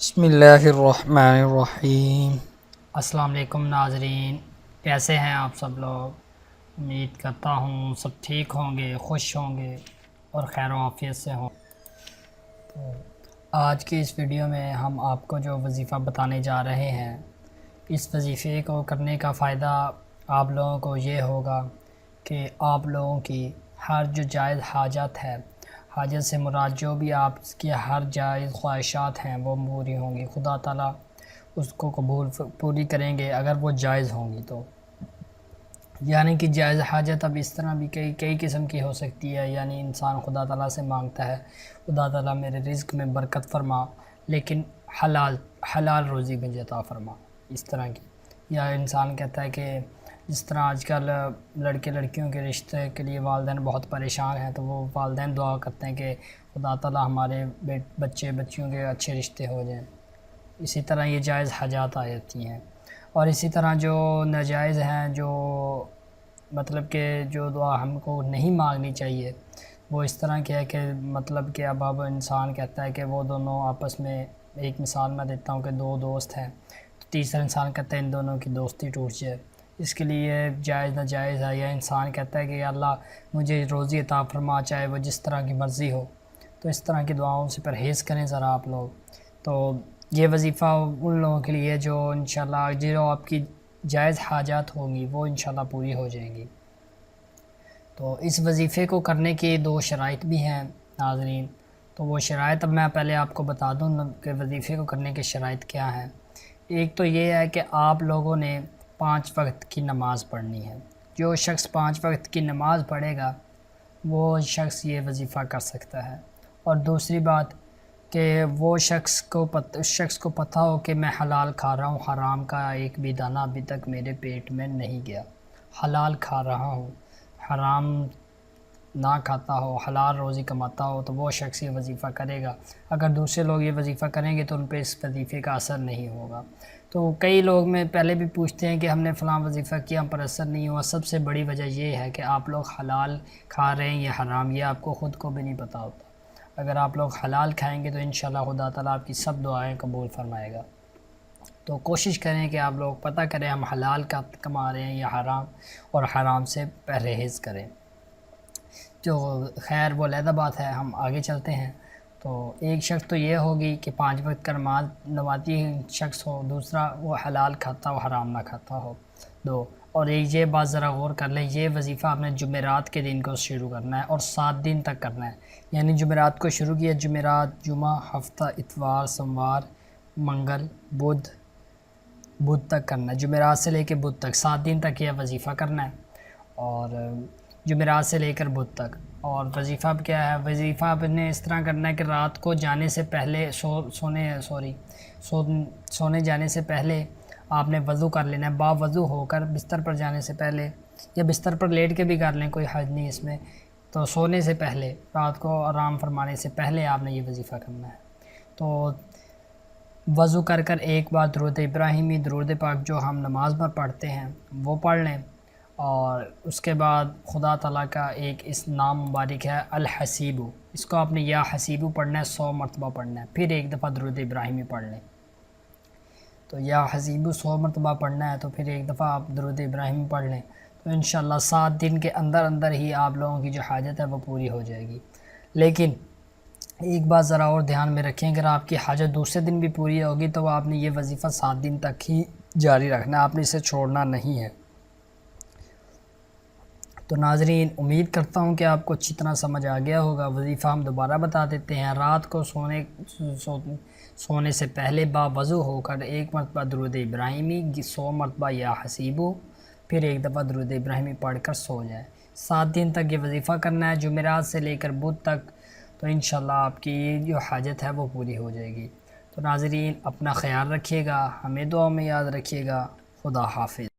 بسم اللہ الرحمن الرحیم۔ السلام علیکم ناظرین، کیسے ہیں آپ سب لوگ؟ امید کرتا ہوں سب ٹھیک ہوں گے، خوش ہوں گے اور خیر و عافیت سے ہوں۔ تو آج کی اس ویڈیو میں ہم آپ کو جو وظیفہ بتانے جا رہے ہیں، اس وظیفے کو کرنے کا فائدہ آپ لوگوں کو یہ ہوگا کہ آپ لوگوں کی ہر جو جائز حاجت ہے، حاجت سے مراد جو بھی آپ کی ہر جائز خواہشات ہیں وہ پوری ہوں گی۔ خدا تعالیٰ اس کو پوری کریں گے اگر وہ جائز ہوں گی تو، یعنی کہ جائز حاجت اب اس طرح بھی کئی قسم کی ہو سکتی ہے، یعنی انسان خدا تعالیٰ سے مانگتا ہے خدا تعالیٰ میرے رزق میں برکت فرما، لیکن حلال روزی مجھے عطا فرما، اس طرح کی۔ یا انسان کہتا ہے کہ جس طرح آج کل لڑکے لڑکیوں کے رشتے کے لیے والدین بہت پریشان ہیں، تو وہ والدین دعا کرتے ہیں کہ خدا تعالیٰ ہمارے بچیوں کے اچھے رشتے ہو جائیں۔ اسی طرح یہ جائز حاجات آ جاتی ہیں، اور اسی طرح جو ناجائز ہیں، جو مطلب کہ جو دعا ہم کو نہیں مانگنی چاہیے، وہ اس طرح کی ہے کہ مطلب کہ اب انسان کہتا ہے کہ وہ دونوں آپس میں، ایک مثال میں دیتا ہوں کہ دو دوست ہیں، تو تیسرا انسان کہتا ہے ان دونوں کی دوستی ٹوٹ جائے، اس کے لیے جائز ناجائز ہے۔ یا انسان کہتا ہے کہ یا اللہ مجھے روزی عطا فرما، چاہے وہ جس طرح کی مرضی ہو، تو اس طرح کی دعاؤں سے پرہیز کریں ذرا آپ لوگ۔ تو یہ وظیفہ ان لوگوں کے لیے جو انشاءاللہ جو آپ کی جائز حاجات ہوں گی وہ انشاءاللہ پوری ہو جائیں گی۔ تو اس وظیفے کو کرنے کی دو شرائط بھی ہیں ناظرین، تو وہ شرائط اب میں پہلے آپ کو بتا دوں کہ وظیفے کو کرنے کی شرائط کیا ہیں۔ ایک تو یہ ہے کہ آپ لوگوں نے 5 وقت کی نماز پڑھنی ہے۔ جو شخص 5 وقت کی نماز پڑھے گا وہ شخص یہ وظیفہ کر سکتا ہے۔ اور دوسری بات کہ وہ اس شخص کو پتہ ہو کہ میں حلال کھا رہا ہوں، حرام کا ایک بھی دانہ ابھی تک میرے پیٹ میں نہیں گیا، حلال کھا رہا ہوں، حرام نہ کھاتا ہو، حلال روزی کماتا ہو، تو وہ شخص یہ وظیفہ کرے گا۔ اگر دوسرے لوگ یہ وظیفہ کریں گے تو ان پہ اس وظیفے کا اثر نہیں ہوگا۔ تو کئی لوگ میں پہلے بھی پوچھتے ہیں کہ ہم نے فلاں وظیفہ کیا ہم پر اثر نہیں ہوا۔ سب سے بڑی وجہ یہ ہے کہ آپ لوگ حلال کھا رہے ہیں یا حرام، یہ آپ کو خود کو بھی نہیں پتہ ہوتا۔ اگر آپ لوگ حلال کھائیں گے تو انشاءاللہ خدا تعالیٰ آپ کی سب دعائیں قبول فرمائے گا۔ تو کوشش کریں کہ آپ لوگ پتہ کریں ہم حلال کا کما رہے ہیں یا حرام، اور حرام سے پرہیز کریں۔ جو خیر وہ علیحدہ بات ہے، ہم آگے چلتے ہیں۔ تو ایک شخص تو یہ ہوگی کہ 5 وقت کا نمازی شخص ہو، دوسرا وہ حلال کھاتا ہو حرام نہ کھاتا ہو، دو۔ اور ایک یہ بات ذرا غور کر لیں، یہ وظیفہ آپ نے جمعرات کے دن کو شروع کرنا ہے اور 7 دن تک کرنا ہے۔ یعنی جمعرات کو شروع کیا، جمعرات، جمعہ، ہفتہ، اتوار، سوموار، منگل، بدھ تک کرنا ہے۔ جمعرات سے لے کے بدھ تک 7 دن تک یہ وظیفہ کرنا ہے، اور جمعرات سے لے کر بدھ تک۔ اور وظیفہ اب کیا ہے؟ وظیفہ آپ نے اس طرح کرنا ہے کہ رات کو جانے سے پہلے سونے جانے سے پہلے آپ نے وضو کر لینا ہے، باوضو ہو کر بستر پر جانے سے پہلے، یا بستر پر لیٹ کے بھی کر لیں، کوئی حرج نہیں اس میں۔ تو سونے سے پہلے، رات کو آرام فرمانے سے پہلے آپ نے یہ وظیفہ کرنا ہے۔ تو وضو کر ایک بار درود ابراہیمی، درود پاک جو ہم نماز میں پڑھتے ہیں وہ پڑھ لیں، اور اس کے بعد خدا تعالیٰ کا ایک اس نام مبارک ہے الحسیبو، اس کو آپ نے یا حسیبو پڑھنا ہے، 100 مرتبہ پڑھنا ہے، پھر ایک دفعہ درود ابراہیمی پڑھ لیں۔ تو یا حسیبو 100 مرتبہ پڑھنا ہے، تو پھر ایک دفعہ آپ درود ابراہیمی پڑھ لیں، تو انشاءاللہ 7 دن کے اندر ہی آپ لوگوں کی جو حاجت ہے وہ پوری ہو جائے گی۔ لیکن ایک بات ذرا اور دھیان میں رکھیں، اگر آپ کی حاجت دوسرے دن بھی پوری ہوگی تو آپ نے یہ وظیفہ 7 دن تک ہی جاری رکھنا ہے، آپ نے اسے چھوڑنا نہیں ہے۔ تو ناظرین، امید کرتا ہوں کہ آپ کو اچھی طرح سمجھ آ گیا ہوگا۔ وظیفہ ہم دوبارہ بتا دیتے ہیں۔ رات کو سونے سے پہلے باوضو ہو کر 1 مرتبہ درود ابراہیمی، 100 مرتبہ یا حسیبو، پھر ایک دفعہ درود ابراہیمی پڑھ کر سو جائیں۔ 7 دن تک یہ وظیفہ کرنا ہے، جمعرات سے لے کر بدھ تک، تو انشاءاللہ آپ کی جو حاجت ہے وہ پوری ہو جائے گی۔ تو ناظرین، اپنا خیال رکھیے گا، ہمیں دعا میں یاد رکھیے گا۔ خدا حافظ۔